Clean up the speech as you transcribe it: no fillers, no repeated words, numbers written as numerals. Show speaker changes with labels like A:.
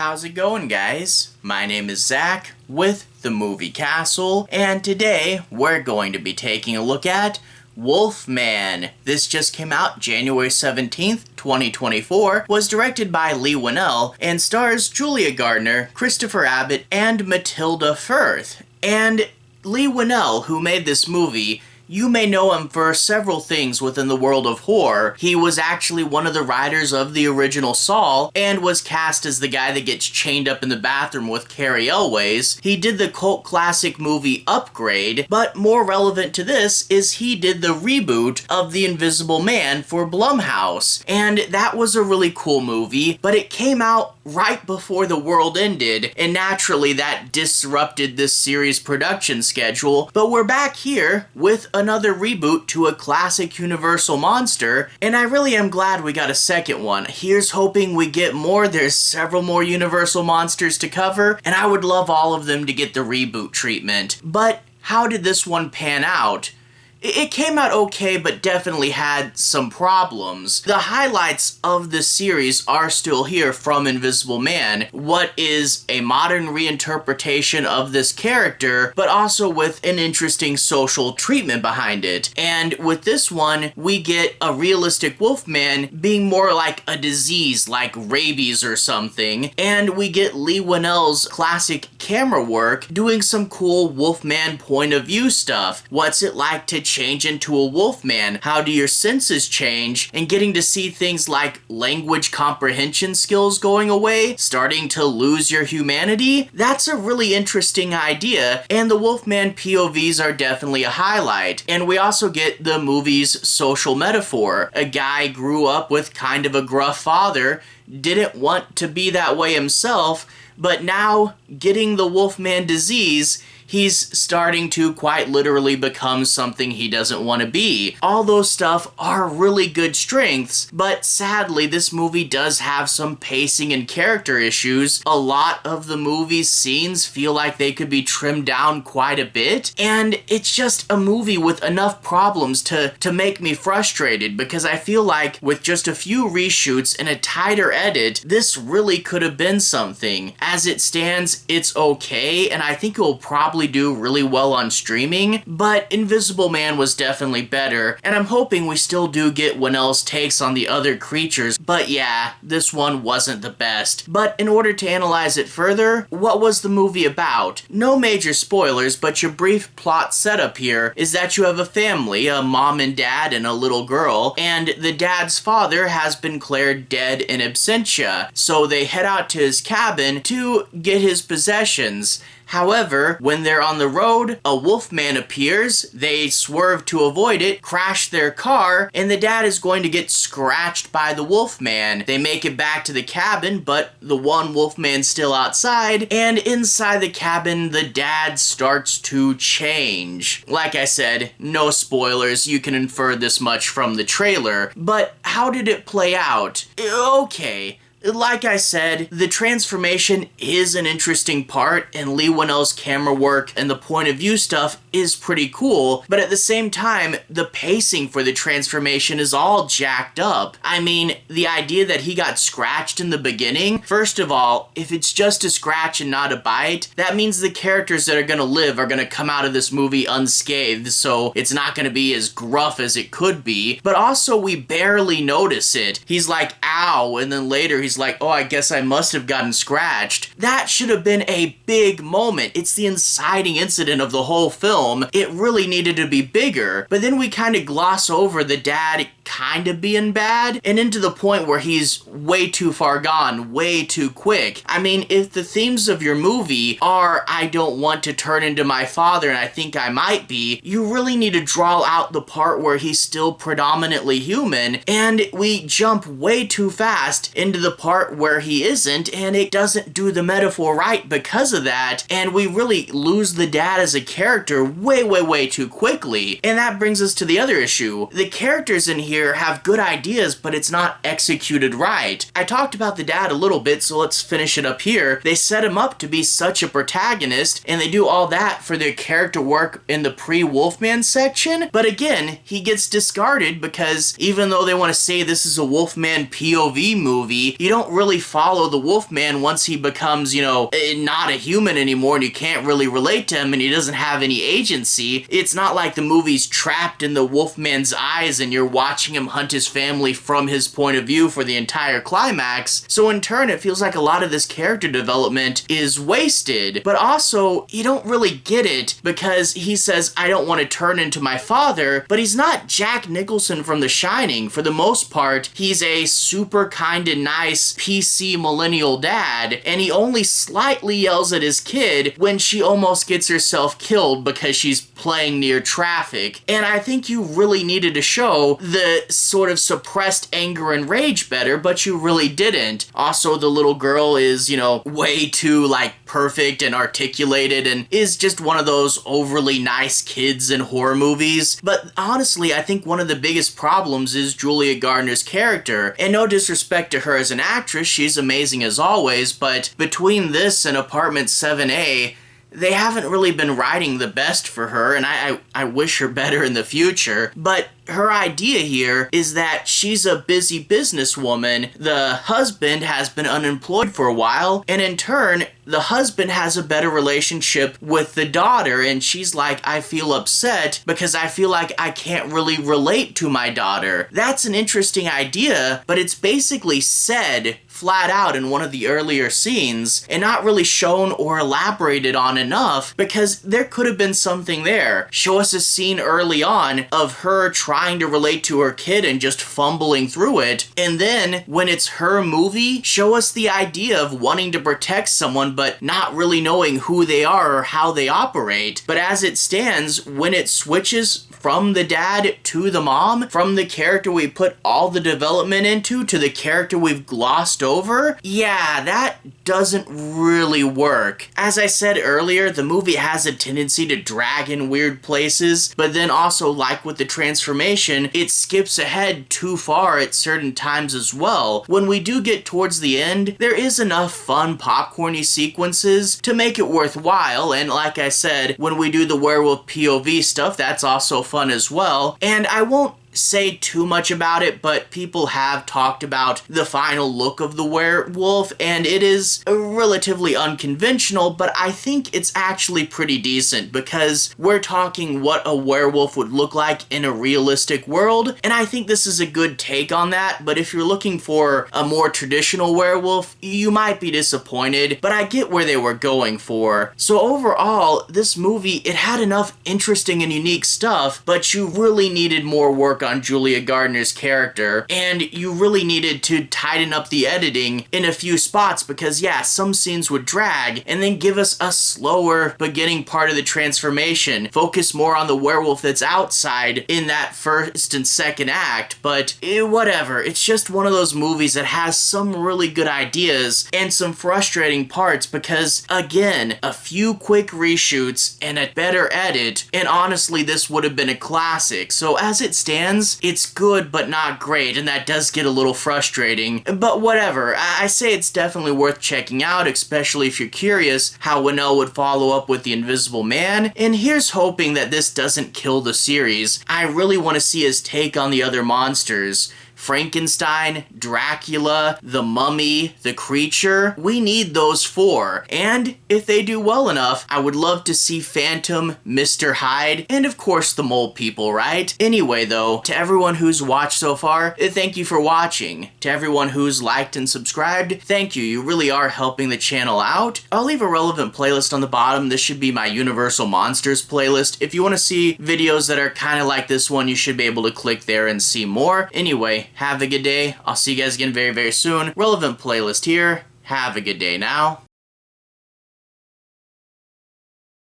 A: How's it going, guys? My name is Zach with The Movie Castle, and today we're going to be taking a look at Wolfman. This just came out January 17th, 2024, was directed by Leigh Whannell, and stars Julia Garner, Christopher Abbott, and Matilda Firth. And Leigh Whannell, who made this movie, you may know him for several things within the world of horror. He was actually one of the writers of the original Saw, and was cast as the guy that gets chained up in the bathroom with Carrie Elways. He did the cult classic movie Upgrade, but more relevant to this is he did the reboot of The Invisible Man for Blumhouse. And that was a really cool movie, but it came out right before the world ended, and naturally that disrupted this series' production schedule. But we're back here with another reboot to a classic Universal monster, and I really am glad we got a second one. Here's hoping we get more. There's several more Universal monsters to cover, and I would love all of them to get the reboot treatment. But how did this one pan out? It came out okay, but definitely had some problems. The highlights of this series are still here from Invisible Man. What is a modern reinterpretation of this character, but also with an interesting social treatment behind it. And with this one, we get a realistic Wolfman being more like a disease, like rabies or something. And we get Leigh Whannell's classic camera work doing some cool Wolfman point of view stuff. What's it like to change into a Wolfman? How do your senses change? And getting to see things like language comprehension skills going away, starting to lose your humanity. That's a really interesting idea, and the Wolfman POVs are definitely a highlight. And we also get the movie's social metaphor. A guy grew up with kind of a gruff father, didn't want to be that way himself, but now getting the Wolfman disease, he's starting to quite literally become something he doesn't want to be. All those stuff are really good strengths, but sadly this movie does have some pacing and character issues. A lot of the movie's scenes feel like they could be trimmed down quite a bit, and it's just a movie with enough problems to make me frustrated, because I feel like with just a few reshoots and a tighter edit, this really could have been something. As it stands, it's okay, and I think it will probably do really well on streaming, but Invisible Man was definitely better, and I'm hoping we still do get Whannell's takes on the other creatures. But yeah, this one wasn't the best. But in order to analyze it further, what was the movie about? No major spoilers, but your brief plot setup here is that you have a family, a mom and dad and a little girl, and the dad's father has been declared dead in absentia, so they head out to his cabin to get his possessions. However, when they're on the road, a Wolfman appears, they swerve to avoid it, crash their car, and the dad is going to get scratched by the Wolfman. They make it back to the cabin, but the one Wolfman's still outside, and inside the cabin, the dad starts to change. Like I said, no spoilers, you can infer this much from the trailer, but how did it play out? Okay. Like I said, the transformation is an interesting part, and Leigh Whannell's camera work and the point of view stuff is pretty cool, but at the same time, the pacing for the transformation is all jacked up. I mean, the idea that he got scratched in the beginning, first of all, if it's just a scratch and not a bite, that means the characters that are gonna live are gonna come out of this movie unscathed, so it's not gonna be as gruff as it could be. But also, we barely notice it. He's like, ow, and then later he's like, oh, I guess I must have gotten scratched. That should have been a big moment. It's the inciting incident of the whole film. It really needed to be bigger, but then we kind of gloss over the dad kind of being bad, and into the point where he's way too far gone, way too quick. I mean, if the themes of your movie are, I don't want to turn into my father and I think I might be, you really need to draw out the part where he's still predominantly human, and we jump way too fast into the part where he isn't, and it doesn't do the metaphor right because of that, and we really lose the dad as a character way too quickly. And that brings us to the other issue. The characters in here here have good ideas, but it's not executed right. I talked about the dad a little bit, so let's finish it up here. They set him up to be such a protagonist, and they do all that for their character work in the pre-Wolfman section, but again, he gets discarded because even though they want to say this is a Wolfman POV movie, you don't really follow the Wolfman once he becomes, you know, not a human anymore and you can't really relate to him and he doesn't have any agency. It's not like the movie's trapped in the Wolfman's eyes and you're watching him hunt his family from his point of view for the entire climax. So in turn, it feels like a lot of this character development is wasted, but also you don't really get it because he says, I don't want to turn into my father, but he's not Jack Nicholson from The Shining. For the most part, he's a super kind and nice PC millennial dad, and he only slightly yells at his kid when she almost gets herself killed because she's playing near traffic. And I think you really needed to show the sort of suppressed anger and rage better, but you really didn't. Also, the little girl is, you know, way too, like, perfect and articulated and is just one of those overly nice kids in horror movies. But honestly, I think one of the biggest problems is Julia Garner's character. And no disrespect to her as an actress, she's amazing as always, but between this and Apartment 7A, they haven't really been writing the best for her, and I wish her better in the future. But her idea here is that she's a busy businesswoman, the husband has been unemployed for a while, and in turn, the husband has a better relationship with the daughter, and she's like, I feel upset because I feel like I can't really relate to my daughter. That's an interesting idea, but it's basically said flat out in one of the earlier scenes and not really shown or elaborated on enough because there could have been something there. Show us a scene early on of her trying to relate to her kid and just fumbling through it, and then when it's her movie, show us the idea of wanting to protect someone but not really knowing who they are or how they operate. But as it stands, when it switches from the dad to the mom, from the character we put all the development into to the character we've glossed over, yeah, that doesn't really work. As I said earlier, the movie has a tendency to drag in weird places, but then also, like with the transformation, it skips ahead too far at certain times as well. When we do get towards the end, there is enough fun popcorny sequences to make it worthwhile, and like I said, when we do the werewolf POV stuff, that's also fun as well. And I won't say too much about it, but people have talked about the final look of the werewolf, and it is relatively unconventional, but I think it's actually pretty decent because we're talking what a werewolf would look like in a realistic world, and I think this is a good take on that. But if you're looking for a more traditional werewolf, you might be disappointed, but I get where they were going for. So overall, this movie, it had enough interesting and unique stuff, but you really needed more work on Julia Garner's character, and you really needed to tighten up the editing in a few spots because, yeah, some scenes would drag, and then give us a slower beginning part of the transformation. Focus more on the werewolf that's outside in that first and second act, but whatever. It's just one of those movies that has some really good ideas and some frustrating parts because, again, a few quick reshoots and a better edit, and honestly, this would have been a classic. So as it stands, it's good but not great, and that does get a little frustrating, but whatever. I say it's definitely worth checking out, especially if you're curious how Whannell would follow up with The Invisible Man, and here's hoping that this doesn't kill the series. I really want to see his take on the other monsters. Frankenstein, Dracula, the Mummy, the Creature. We need those four. And if they do well enough, I would love to see Phantom, Mr. Hyde, and of course the Mole People, right? Anyway though, to everyone who's watched so far, thank you for watching. To everyone who's liked and subscribed, thank you. You really are helping the channel out. I'll leave a relevant playlist on the bottom. This should be my Universal Monsters playlist. If you want to see videos that are kind of like this one, you should be able to click there and see more. Anyway, have a good day. I'll see you guys again very, very soon. Relevant playlist here. Have a good day now.